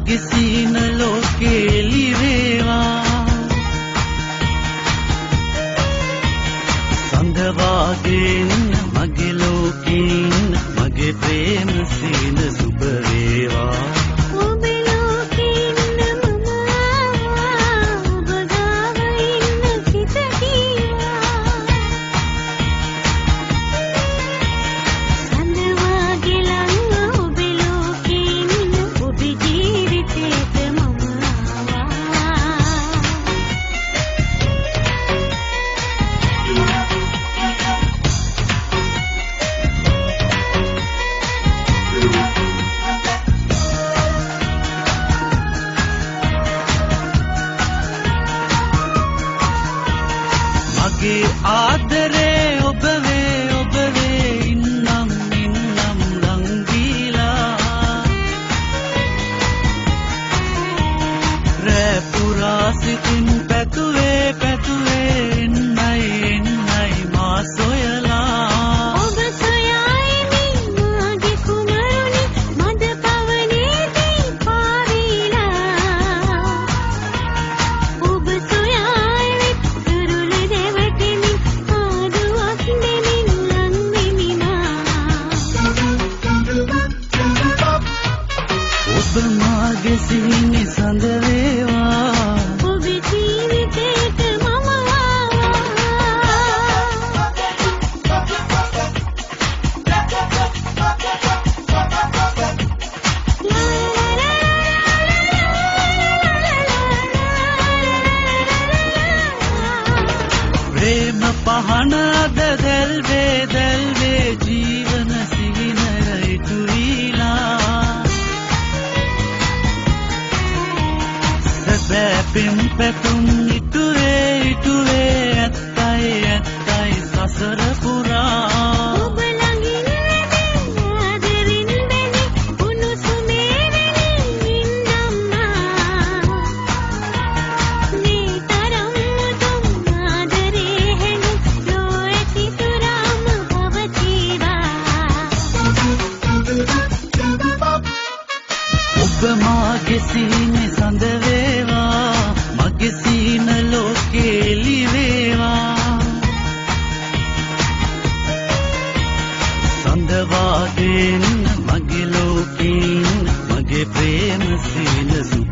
මගේ සීන ලෝකේ එළිවේවා සඳ වාගේ මගේ ලෝකේ මගේ ප්‍රේම සීන සුබ වේවා මගේ ආදරේ ඔබ වේ ඉන්නම් ලං දීලා රැ පුරා සිතින් පැතුවේ එන්නයි මා සොයලා ඔබ සොයායි මාගේ කුමරුනි මද පවනේදී පාවිලා ඔබ සොයායි තුරුල දෙවටිනි ආදුවක් දෙමින් ලං වෙමිනා ඔබ මාගේ සීනි සඳ වේවා ඔබේ ජීවිතේට මම ප්‍රේම පහන අද දැල්වේ ජීවන සිහිනර ඉතුරීලා සැබෑ පෙම් පැතුම් ඉටුවේ ඇත්තයි සසර පුරා ඔබ ළඟින් වෙදී ආදරින් බැඳි උණුසුමේ වෙනින් ඉන්නම්මා මේ තරම් උතුම් ආදරේ හැඟුම් ලෝ ඇති තුරාම පවතිවා ඔබ මාගේ සීනේ සඳ වේවා මගේ සීන ලෝකේ එළිවේවා සඳ වාගේ මගේ ලෝකේ මගේ ප්‍රේම සීන සුබ